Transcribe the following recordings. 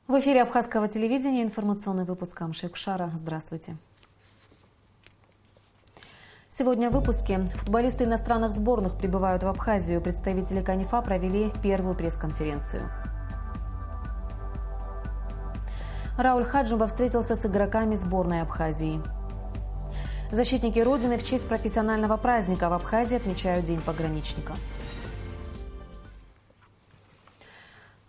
В эфире Абхазского телевидения информационный выпуск Амшек-Шара. Здравствуйте. Сегодня в выпуске. Футболисты иностранных сборных прибывают в Абхазию. Представители КНИФА провели первую пресс-конференцию. Рауль Хаджимба встретился с игроками сборной Абхазии. Защитники Родины в честь профессионального праздника в Абхазии отмечают День пограничника.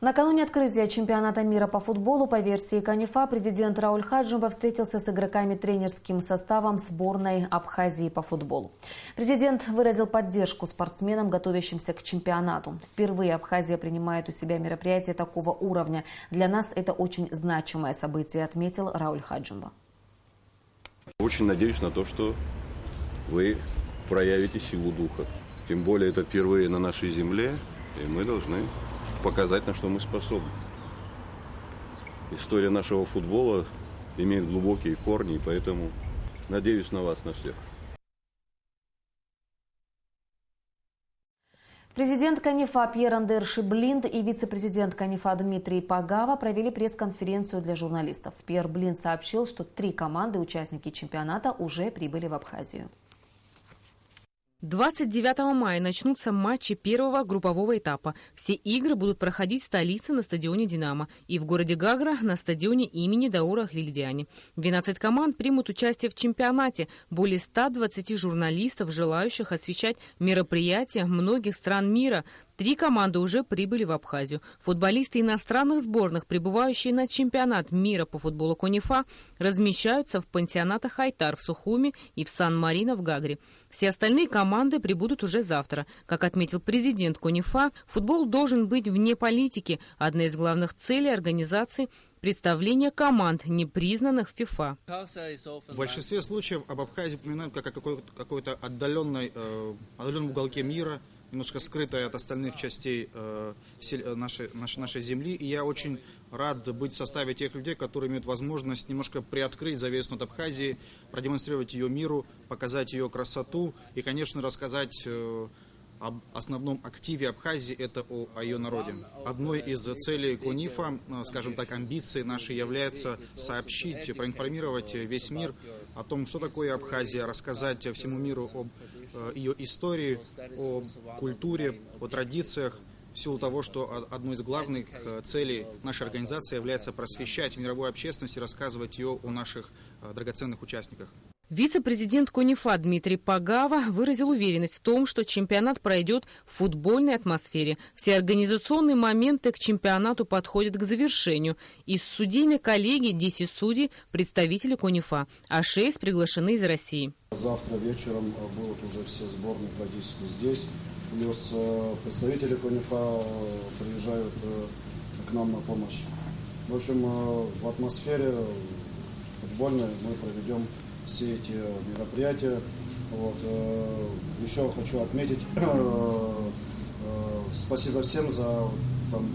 Накануне открытия чемпионата мира по футболу по версии КНИФА президент Рауль Хаджимба встретился с игроками тренерским составом сборной Абхазии по футболу. Президент выразил поддержку спортсменам, готовящимся к чемпионату. Впервые Абхазия принимает у себя мероприятие такого уровня. Для нас это очень значимое событие, отметил Рауль Хаджимба. Очень надеюсь на то, что вы проявите силу духа. Тем более это впервые на нашей земле, и мы должны показать, на что мы способны. История нашего футбола имеет глубокие корни, и поэтому надеюсь на вас, на всех. Президент КНИФА Пьер-Андер Шиблинд и вице-президент КНИФА Дмитрий Пагава провели пресс-конференцию для журналистов. Пьер Блинд сообщил, что 3 команды, участники чемпионата, уже прибыли в Абхазию. 29 мая начнутся матчи первого группового этапа. Все игры будут проходить в столице на стадионе «Динамо» и в городе Гагра на стадионе имени Даура Ахвильдиани. 12 команд примут участие в чемпионате. Более 120 журналистов, желающих освещать мероприятия многих стран мира. 3 команды уже прибыли в Абхазию. Футболисты иностранных сборных, прибывающие на чемпионат мира по футболу КНИФА, размещаются в пансионатах «Айтар» в Сухуми и в Сан-Марино в Гагре. Все остальные команды прибудут уже завтра. Как отметил президент КНИФА, футбол должен быть вне политики. Одна из главных целей организации – представление команд, не признанных ФИФА. В большинстве случаев об Абхазии упоминают как о какой-то отдаленном уголке мира, немножко скрытая от остальных частей нашей земли. И я очень рад быть в составе тех людей, которые имеют возможность немножко приоткрыть завесу над Абхазией, продемонстрировать ее миру, показать ее красоту и, конечно, рассказать об основном активе Абхазии, это о ее народе. Одной из целей КНИФА, скажем так, амбиции нашей является сообщить, проинформировать весь мир о том, что такое Абхазия, рассказать всему миру об ее истории, о культуре, о традициях, в силу того, что одной из главных целей нашей организации является просвещать мировую общественность и рассказывать ее о наших драгоценных участниках. Вице-президент КНИФА Дмитрий Пагава выразил уверенность в том, что чемпионат пройдет в футбольной атмосфере. Все организационные моменты к чемпионату подходят к завершению. Из судейной коллегии 10 судей – представители КНИФА, а 6 приглашены из России. Завтра вечером будут уже все сборные практически здесь. Плюс представители КНИФА приезжают к нам на помощь. В общем, в атмосфере футбольной мы проведем все эти мероприятия. Еще хочу отметить, спасибо всем за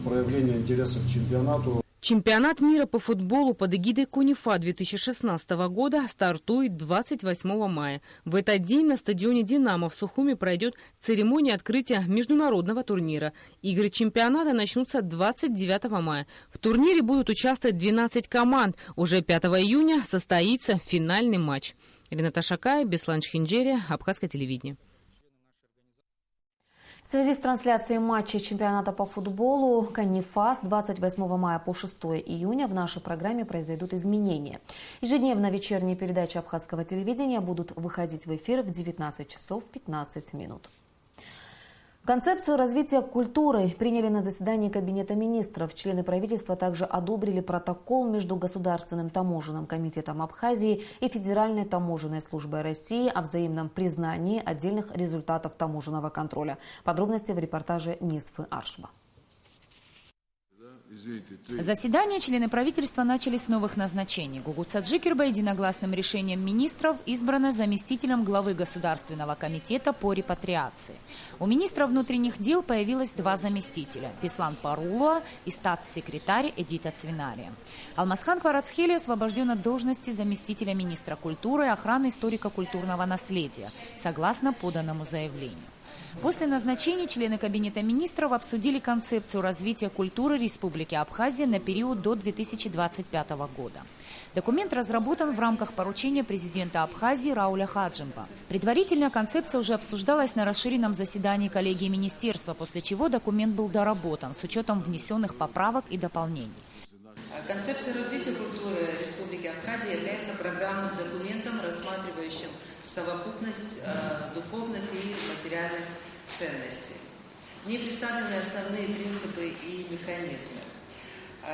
проявление интереса к чемпионату. Чемпионат мира по футболу под эгидой КНИФА 2016 года стартует 28 мая. В этот день на стадионе «Динамо» в Сухуми пройдет церемония открытия международного турнира. Игры чемпионата начнутся 29 мая. В турнире будут участвовать 12 команд. Уже 5 июня состоится финальный матч. Рената Шакая, Беслан Чхинджери, Абхазское телевидение. В связи с трансляцией матчей чемпионата по футболу КНИФА с 28 мая по 6 июня в нашей программе произойдут изменения. Ежедневно вечерние передачи Абхазского телевидения будут выходить в эфир в 19 часов 15 минут. Концепцию развития культуры приняли на заседании Кабинета министров. Члены правительства также одобрили протокол между Государственным таможенным комитетом Абхазии и Федеральной таможенной службой России о взаимном признании отдельных результатов таможенного контроля. Подробности в репортаже Нисфы Аршба. Заседание члены правительства начали с новых назначений. Гугут Саджикирба единогласным решением министров избрана заместителем главы Государственного комитета по репатриации. У министра внутренних дел появилось 2 заместителя – Беслан Парулуа и статс-секретарь Эдита Цвинария. Алмазхан Кварацхели освобожден от должности заместителя министра культуры и охраны историко-культурного наследия, согласно поданному заявлению. После назначения члены Кабинета министров обсудили концепцию развития культуры Республики Абхазия на период до 2025 года. Документ разработан в рамках поручения президента Абхазии Рауля Хаджимба. Предварительная концепция уже обсуждалась на расширенном заседании коллегии министерства, после чего документ был доработан с учетом внесенных поправок и дополнений. Концепция развития культуры Республики Абхазия является программным документом, рассматривающим совокупность духовных и материальных ценностей. В ней представлены основные принципы и механизмы.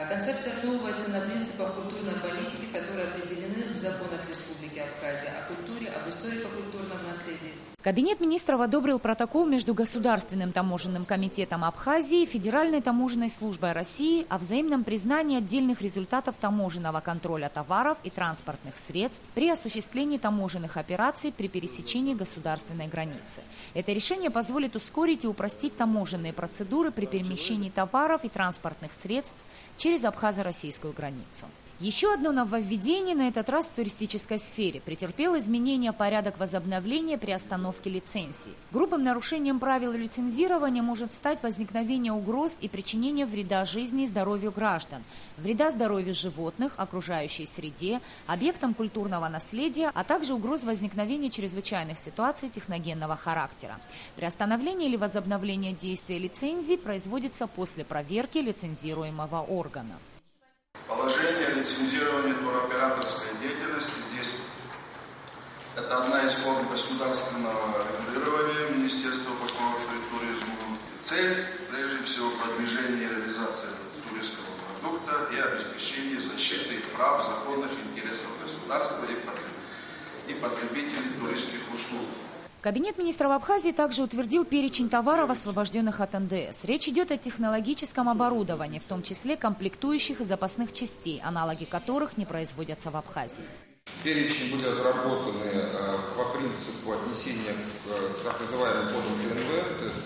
Концепция основывается на принципах культурной политики, которые определены в законах Республики Абхазия о культуре, об историко-культурном наследии. Кабинет министров одобрил протокол между Государственным таможенным комитетом Абхазии и Федеральной таможенной службой России о взаимном признании отдельных результатов таможенного контроля товаров и транспортных средств при осуществлении таможенных операций при пересечении государственной границы. Это решение позволит ускорить и упростить таможенные процедуры при перемещении товаров и транспортных средств через абхазо-российскую границу. Еще одно нововведение, на этот раз в туристической сфере, претерпел изменения порядок возобновления при остановке лицензии. Грубым нарушением правил лицензирования может стать возникновение угроз и причинение вреда жизни и здоровью граждан, вреда здоровью животных, окружающей среде, объектам культурного наследия, а также угроз возникновения чрезвычайных ситуаций техногенного характера. Приостановление или возобновление действия лицензии производится после проверки лицензируемого органа. Положение о лицензировании туроператорской деятельности здесь это одна из форм государственного регулирования Министерства культуры и туризма. Цель, прежде всего, продвижение и реализация туристского продукта и обеспечение защиты прав, законных интересов государства и потребителей туристских услуг. Кабинет министров Абхазии также утвердил перечень товаров, освобожденных от НДС. Речь идет о технологическом оборудовании, в том числе комплектующих и запасных частей, аналоги которых не производятся в Абхазии. Перечень были разработаны по принципу отнесения к так называемым кодам ТНВ,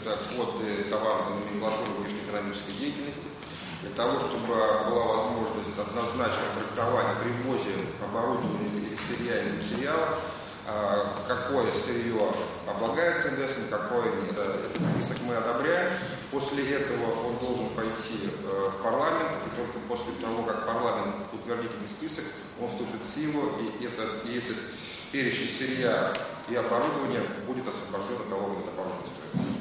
это коды товарной номенклатуры внешнеэкономической деятельности, для того, чтобы была возможность однозначного трактования при ввозе оборудования или сырья или материала, какое сырье облагается НДС, какое нет. Этот список мы одобряем. После этого он должен пойти в парламент, и только после того, как парламент утвердит этот список, он вступит в силу, и этот перечень сырья и оборудования будет освобожден от налога на дополнительную стоимость.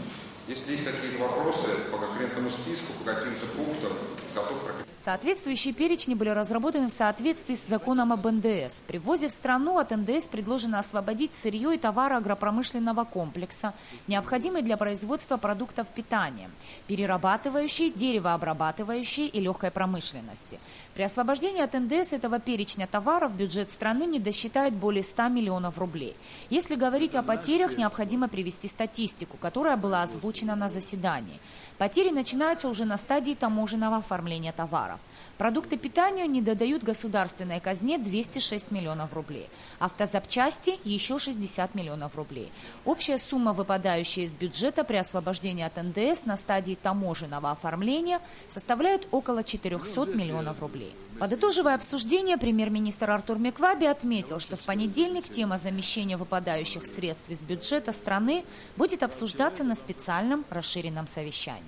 Если есть какие-то вопросы по конкретному списку, по каким-то пунктам, готов прокомментировать. Соответствующие перечни были разработаны в соответствии с законом об НДС. При ввозе в страну от НДС предложено освободить сырье и товары агропромышленного комплекса, необходимые для производства продуктов питания, перерабатывающие, деревообрабатывающие и легкой промышленности. При освобождении от НДС этого перечня товаров бюджет страны не досчитает более 100 миллионов рублей. Если говорить о потерях, необходимо привести статистику, которая была озвучена на заседании. Потери начинаются уже на стадии таможенного оформления товаров. Продукты питания не додают государственной казне 206 миллионов рублей. Автозапчасти еще 60 миллионов рублей. Общая сумма, выпадающая из бюджета при освобождении от НДС на стадии таможенного оформления, составляет около 400 миллионов рублей. Подытоживая обсуждение, премьер-министр Артур Мекваби отметил, что в понедельник тема замещения выпадающих средств из бюджета страны будет обсуждаться на специальном расширенном совещании.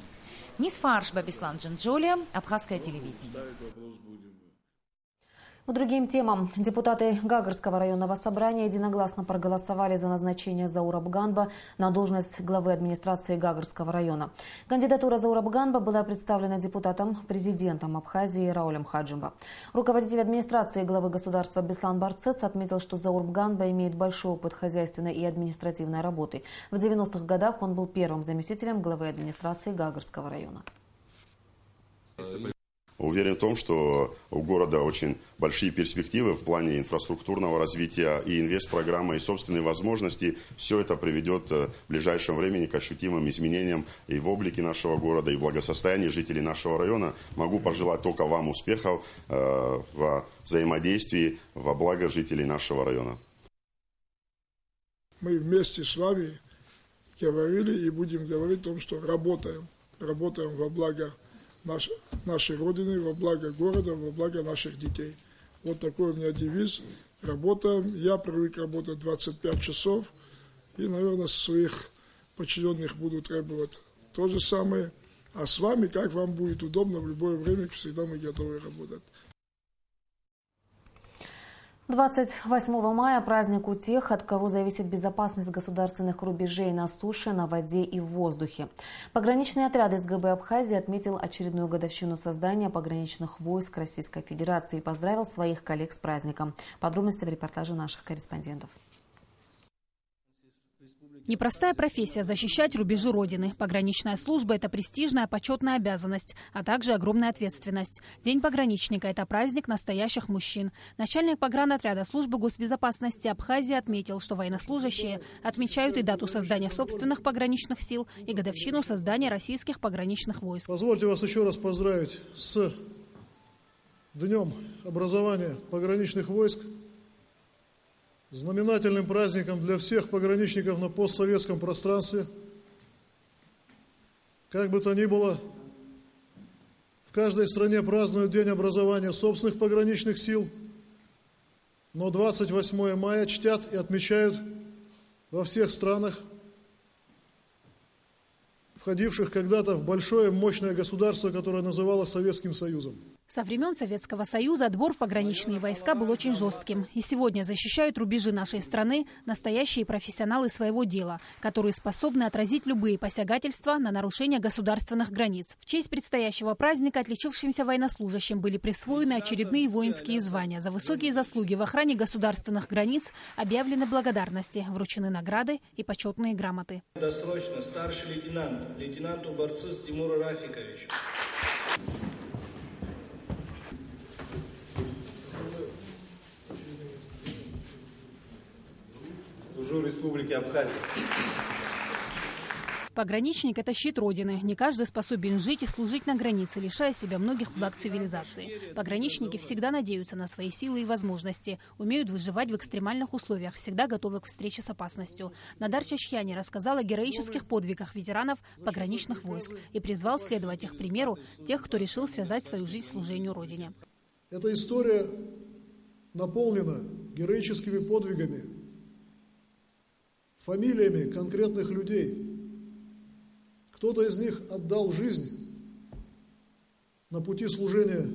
Низ Фарш, Бабислан Джинджолия, Абхазское телевидение. По другим темам. Депутаты Гагарского районного собрания единогласно проголосовали за назначение Заура Бганба на должность главы администрации Гагарского района. Кандидатура Заура Бганба была представлена депутатом-президентом Абхазии Раулем Хаджимба. Руководитель администрации главы государства Беслан Барцец отметил, что Заур Бганба имеет большой опыт хозяйственной и административной работы. В 90-х годах он был первым заместителем главы администрации Гагарского района. Уверен в том, что у города очень большие перспективы в плане инфраструктурного развития и инвестпрограммы, и собственные возможности. Все это приведет в ближайшем времени к ощутимым изменениям и в облике нашего города, и в благосостоянии жителей нашего района. Могу пожелать только вам успехов во взаимодействии во благо жителей нашего района. Мы вместе с вами говорили и будем говорить о том, что работаем во благо нашей Родины, во благо города, во благо наших детей. Вот такой у меня девиз. Работаем. Я привык работать 25 часов. И, наверное, со своих подчиненных буду требовать то же самое. А с вами, как вам будет удобно, в любое время всегда мы готовы работать. 28 мая – праздник у тех, от кого зависит безопасность государственных рубежей на суше, на воде и в воздухе. Пограничный отряд СГБ Абхазии отметил очередную годовщину создания пограничных войск Российской Федерации и поздравил своих коллег с праздником. Подробности в репортаже наших корреспондентов. Непростая профессия – защищать рубежи Родины. Пограничная служба – это престижная, почетная обязанность, а также огромная ответственность. День пограничника – это праздник настоящих мужчин. Начальник погранотряда службы госбезопасности Абхазии отметил, что военнослужащие отмечают и дату создания собственных пограничных сил, и годовщину создания российских пограничных войск. Позвольте вас еще раз поздравить с Днем образования пограничных войск, знаменательным праздником для всех пограничников на постсоветском пространстве. Как бы то ни было, в каждой стране празднуют День образования собственных пограничных сил, но 28 мая чтят и отмечают во всех странах, входивших когда-то в большое мощное государство, которое называлось Советским Союзом. Со времен Советского Союза отбор в пограничные войска был очень жестким. И сегодня защищают рубежи нашей страны настоящие профессионалы своего дела, которые способны отразить любые посягательства на нарушение государственных границ. В честь предстоящего праздника отличившимся военнослужащим были присвоены очередные воинские звания. За высокие заслуги в охране государственных границ объявлены благодарности, вручены награды и почетные грамоты. Досрочно старший лейтенант, лейтенанту Барцис Тимуру Рафиковичу. Служу Республике Абхазия. Пограничник – это щит Родины. Не каждый способен жить и служить на границе, лишая себя многих благ цивилизации. Пограничники всегда надеются на свои силы и возможности, умеют выживать в экстремальных условиях, всегда готовы к встрече с опасностью. Надар Чащхяни рассказал о героических подвигах ветеранов пограничных войск и призвал следовать их примеру тех, кто решил связать свою жизнь служению Родине. Эта история наполнена героическими подвигами, фамилиями конкретных людей. Кто-то из них отдал жизнь на пути служения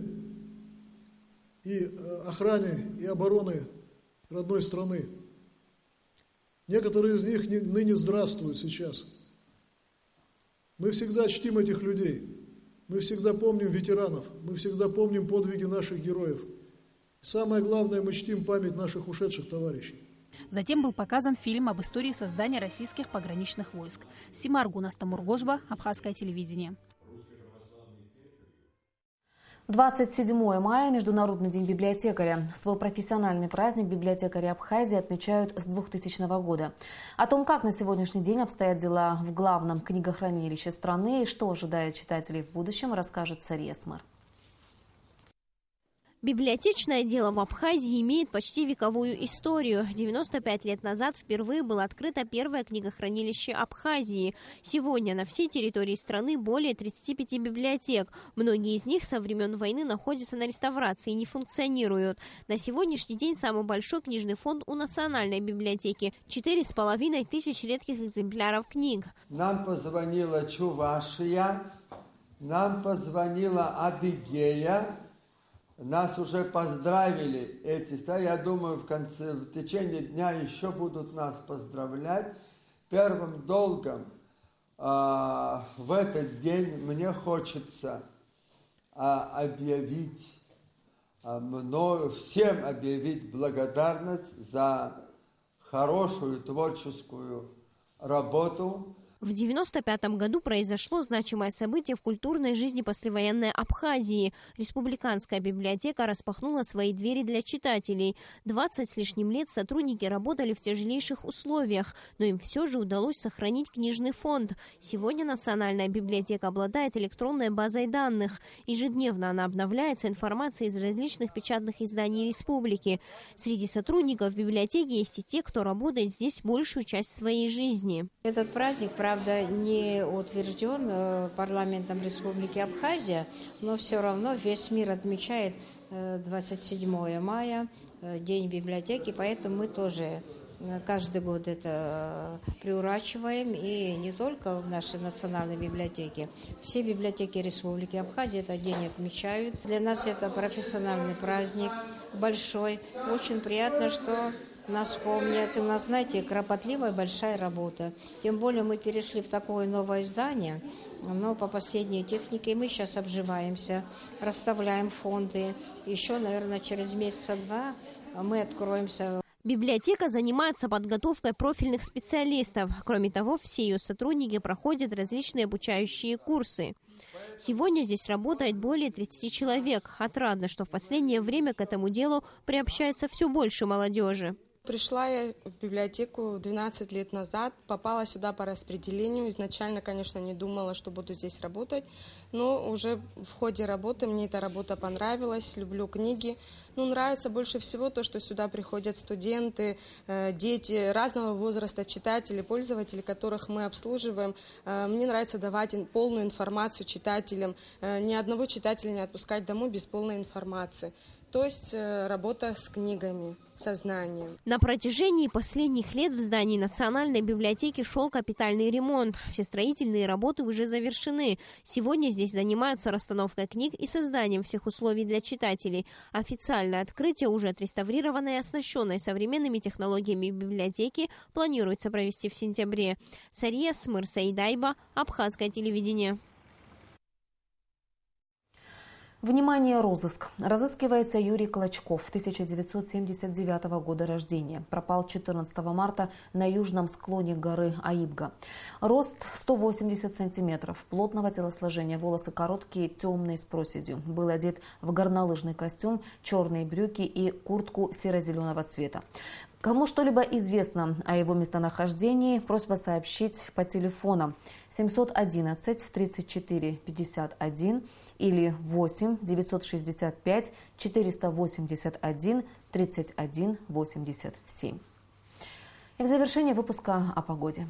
и охране, и обороны родной страны. Некоторые из них ныне здравствуют сейчас. Мы всегда чтим этих людей, мы всегда помним ветеранов, мы всегда помним подвиги наших героев. И самое главное, мы чтим память наших ушедших товарищей. Затем был показан фильм об истории создания российских пограничных войск. Сима Аргунас Тамургожба, Абхазское телевидение. 27 мая – Международный день библиотекаря. Свой профессиональный праздник библиотекари Абхазии отмечают с 2000 года. О том, как на сегодняшний день обстоят дела в главном книгохранилище страны и что ожидает читателей в будущем, расскажет Сария Смар. Библиотечное дело в Абхазии имеет почти вековую историю. 95 лет назад впервые было открыто первое книгохранилище Абхазии. Сегодня на всей территории страны более 35 библиотек. Многие из них со времен войны находятся на реставрации и не функционируют. На сегодняшний день самый большой книжный фонд у Национальной библиотеки – 4,5 тысяч редких экземпляров книг. Нам позвонила Чувашия, нам позвонила Адыгея. Нас уже поздравили эти, я думаю, в течение дня еще будут нас поздравлять. Первым долгом в этот день мне хочется всем объявить благодарность за хорошую творческую работу. В 1995 году произошло значимое событие в культурной жизни послевоенной Абхазии. Республиканская библиотека распахнула свои двери для читателей. 20 с лишним лет сотрудники работали в тяжелейших условиях, но им все же удалось сохранить книжный фонд. Сегодня Национальная библиотека обладает электронной базой данных. Ежедневно она обновляется информацией из различных печатных изданий республики. Среди сотрудников библиотеки есть и те, кто работает здесь большую часть своей жизни. Этот праздник, правда, не утвержден парламентом Республики Абхазия, но все равно весь мир отмечает 27 мая, День библиотеки, поэтому мы тоже каждый год это приурачиваем, и не только в нашей национальной библиотеке. Все библиотеки Республики Абхазия этот день отмечают. Для нас это профессиональный праздник большой. Очень приятно, что нас помнят. У нас, знаете, кропотливая большая работа. Тем более мы перешли в такое новое здание, но по последней технике мы сейчас обживаемся, расставляем фонды. Еще, наверное, через месяца-два мы откроемся. Библиотека занимается подготовкой профильных специалистов. Кроме того, все ее сотрудники проходят различные обучающие курсы. Сегодня здесь работает более 30 человек. Отрадно, что в последнее время к этому делу приобщается все больше молодежи. Пришла я в библиотеку 12 лет назад, попала сюда по распределению. Изначально, конечно, не думала, что буду здесь работать, но уже в ходе работы мне эта работа понравилась, люблю книги. Нравится больше всего то, что сюда приходят студенты, дети разного возраста, читатели, пользователи, которых мы обслуживаем. Мне нравится давать полную информацию читателям, ни одного читателя не отпускать домой без полной информации. То есть работа с книгами, со знанием. На протяжении последних лет в здании Национальной библиотеки шел капитальный ремонт. Все строительные работы уже завершены. Сегодня здесь занимаются расстановкой книг и созданием всех условий для читателей. Официальное открытие уже отреставрированной и оснащенной современными технологиями библиотеки планируется провести в сентябре. Сария Смыр Саидайба, Абхазское телевидение. Внимание, розыск. Разыскивается Юрий Клочков, 1979 года рождения. Пропал 14 марта на южном склоне горы Аибга. Рост 180 сантиметров, плотного телосложения, волосы короткие, темные с проседью. Был одет в горнолыжный костюм, черные брюки и куртку серо-зеленого цвета. Кому что-либо известно о его местонахождении, просьба сообщить по телефонам 711 34 51 или 8 965 481 31 87. И в завершение выпуска о погоде.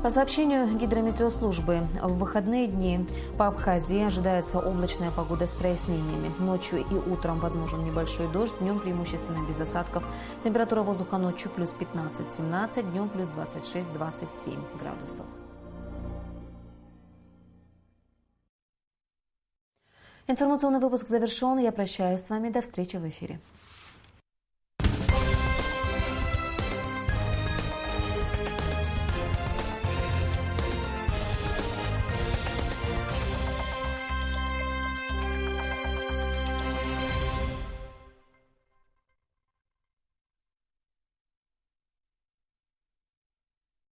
По сообщению гидрометеослужбы, в выходные дни по Абхазии ожидается облачная погода с прояснениями. Ночью и утром возможен небольшой дождь, днем преимущественно без осадков. Температура воздуха ночью плюс 15-17, днем плюс 26-27 градусов. Информационный выпуск завершен. Я прощаюсь с вами. До встречи в эфире.